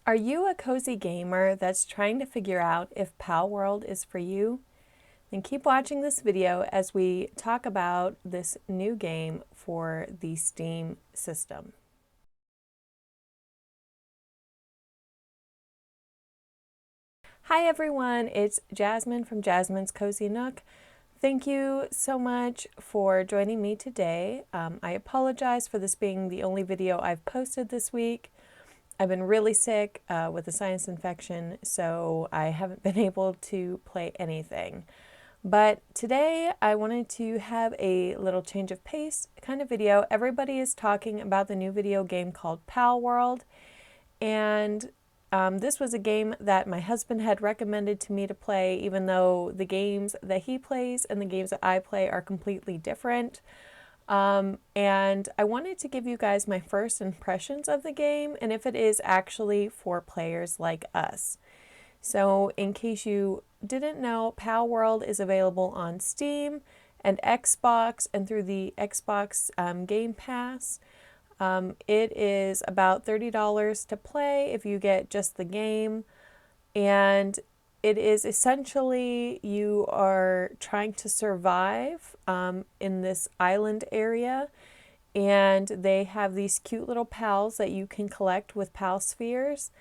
Are you a cozy gamer that's trying to figure out if Palworld is for you? Then keep watching this video as we talk about this new game for the Steam system. Hi everyone, it's Jasmine from Jasmine's Cozy Nook. Thank you so much for joining me today. I apologize for this being the only video I've posted this week. I've been really sick with a sinus infection, so I haven't been able to play anything. But today I wanted to have a little change of pace kind of video. Everybody is talking about the new video game called Palworld, and this was a game that my husband had recommended to me to play, even though the games that he plays and the games that I play are completely different. And I wanted to give you guys my first impressions of the game and if it is actually for players like us. So in case you didn't know, Palworld is available on Steam and Xbox and through the Xbox Game Pass. It is about $30 to play if you get just the game, and it is essentially you are trying to survive in this island area, and they have these cute little pals that you can collect with pal spheres,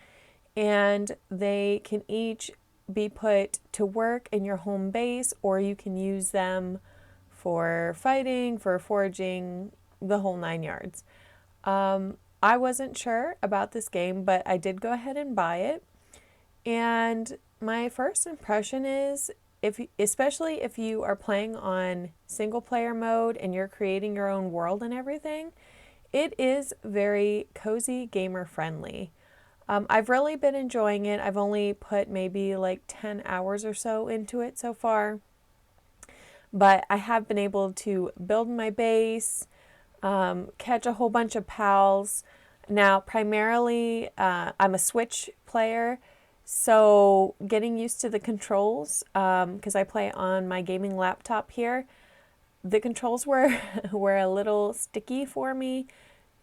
and they can each be put to work in your home base, or you can use them for fighting, for foraging, the whole 9 yards. I wasn't sure about this game, but I did go ahead and buy it. And my first impression is, especially if you are playing on single player mode and you're creating your own world and everything, it is very cozy, gamer friendly. I've really been enjoying it. I've only put maybe like 10 hours or so into it so far, but I have been able to build my base, catch a whole bunch of pals. Now, primarily, I'm a Switch player, so getting used to the controls, because I play on my gaming laptop here, the controls were, were a little sticky for me,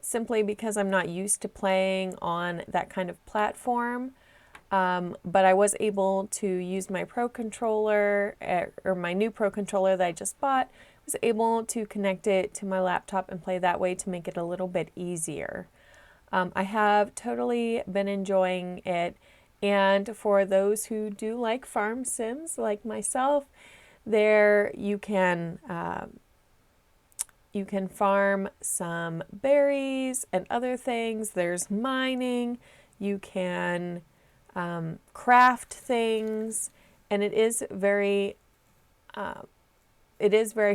simply because I'm not used to playing on that kind of platform. But I was able to use my Pro controller, or my new Pro controller that I just bought, was able to connect it to my laptop and play that way to make it a little bit easier. I have totally been enjoying it, and for those who do like farm sims like myself, there you can farm some berries and other things. There's mining. You can craft things, and it is very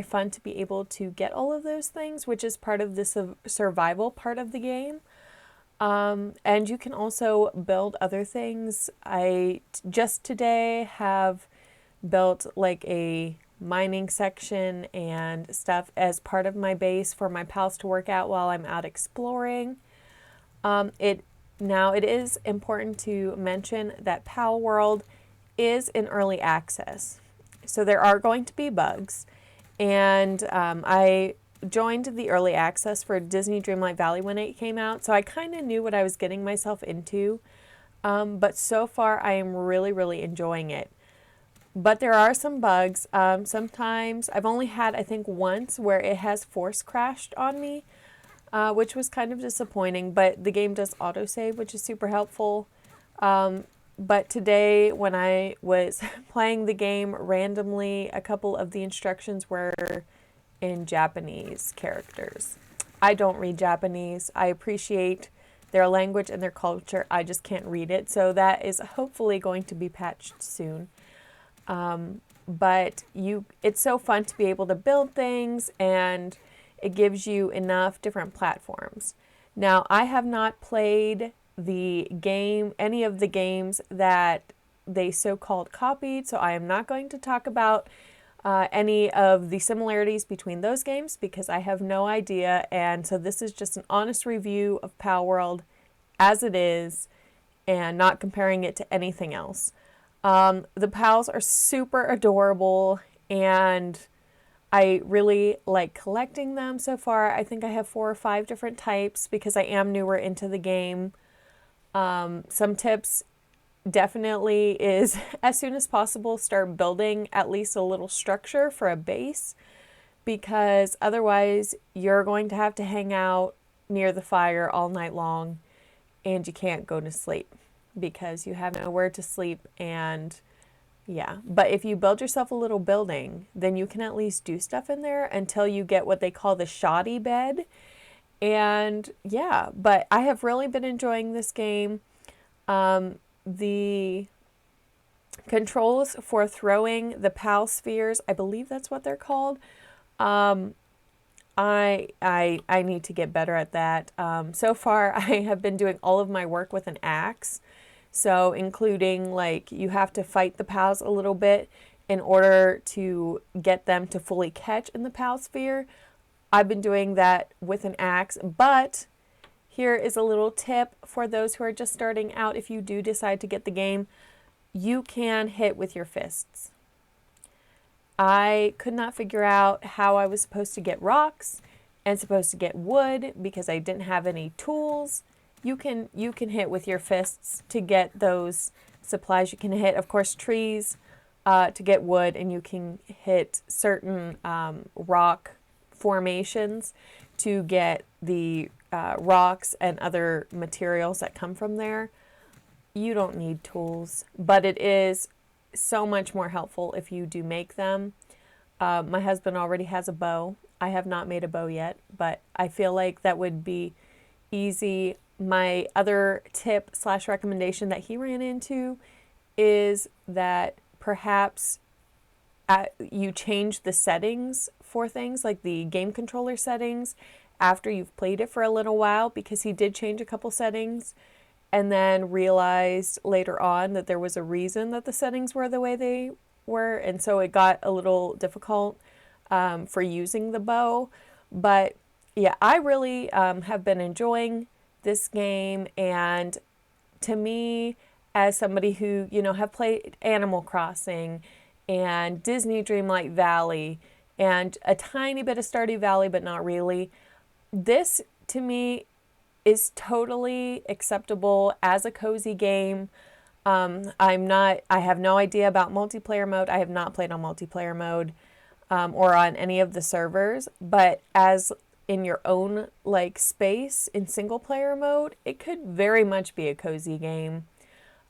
fun to be able to get all of those things, which is part of the survival part of the game. And you can also build other things. I just today have built like a mining section and stuff as part of my base for my pals to work out while I'm out exploring. It is important to mention that Palworld is in early access, so there are going to be bugs, and I joined the early access for Disney Dreamlight Valley when it came out, so I kind of knew what I was getting myself into, but so far I am really, really enjoying it. But there are some bugs. Sometimes I've only had, I think, once where it has force crashed on me, which was kind of disappointing, but the game does autosave, which is super helpful. But today, when I was playing the game randomly, a couple of the instructions were in Japanese characters. I don't read Japanese. I appreciate their language and their culture. I just can't read it. So that is hopefully going to be patched soon. But it's so fun to be able to build things, and it gives you enough different platforms. Now, I have not played any of the games that they so-called copied, so I am not going to talk about any of the similarities between those games because I have no idea, and so this is just an honest review of Palworld as it is and not comparing it to anything else. The pals are super adorable, and I really like collecting them so far. I think I have 4 or 5 different types because I am newer into the game. Some tips definitely is as soon as possible start building at least a little structure for a base, because otherwise you're going to have to hang out near the fire all night long and you can't go to sleep because you have nowhere to sleep. And yeah, but if you build yourself a little building, then you can at least do stuff in there until you get what they call the shoddy bed. And yeah, but I have really been enjoying this game. The controls for throwing the PAL spheres, I believe that's what they're called. I need to get better at that. So far, I have been doing all of my work with an axe. So including like you have to fight the PALs a little bit in order to get them to fully catch in the PAL sphere. I've been doing that with an axe, but here is a little tip for those who are just starting out. If you do decide to get the game, you can hit with your fists. I could not figure out how I was supposed to get rocks and supposed to get wood because I didn't have any tools. You can hit with your fists to get those supplies. You can hit, of course, trees to get wood, and you can hit certain rock formations to get the rocks and other materials that come from there. You don't need tools, but it is so much more helpful if you do make them. My husband already has a bow. I have not made a bow yet, but I feel like that would be easy. My other tip / recommendation that he ran into is that perhaps you change the settings for things like the game controller settings after you've played it for a little while, because he did change a couple settings and then realized later on that there was a reason that the settings were the way they were, and so it got a little difficult for using the bow. But yeah, I really have been enjoying this game, and to me, as somebody who, have played Animal Crossing and Disney Dreamlight Valley and a tiny bit of Stardew Valley, but not really, this to me is totally acceptable as a cozy game. I have no idea about multiplayer mode. I have not played on multiplayer mode or on any of the servers, but as in your own space in single player mode, it could very much be a cozy game.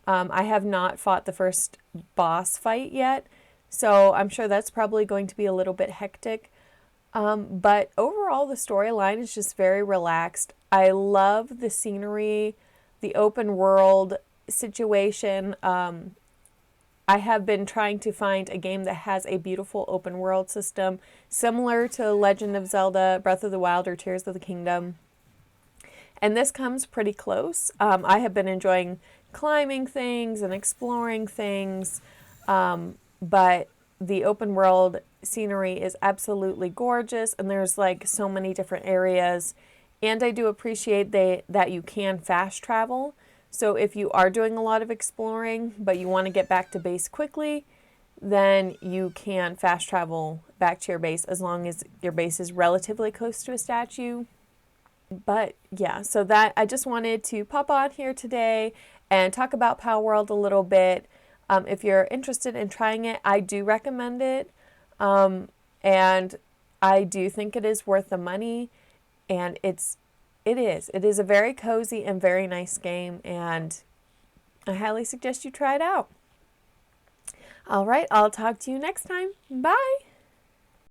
I have not fought the first boss fight yet, so I'm sure that's probably going to be a little bit hectic. But overall, the storyline is just very relaxed. I love the scenery, the open world situation. I have been trying to find a game that has a beautiful open world system similar to Legend of Zelda, Breath of the Wild, or Tears of the Kingdom. And this comes pretty close. I have been enjoying climbing things and exploring things, but the open world scenery is absolutely gorgeous, and there's so many different areas. And I do appreciate that you can fast travel. So if you are doing a lot of exploring, but you want to get back to base quickly, then you can fast travel back to your base as long as your base is relatively close to a statue. But yeah, so that I just wanted to pop on here today and talk about Palworld a little bit. If you're interested in trying it, I do recommend it. And I do think it is worth the money, and it is a very cozy and very nice game, and I highly suggest you try it out. All right, I'll talk to you next time. Bye.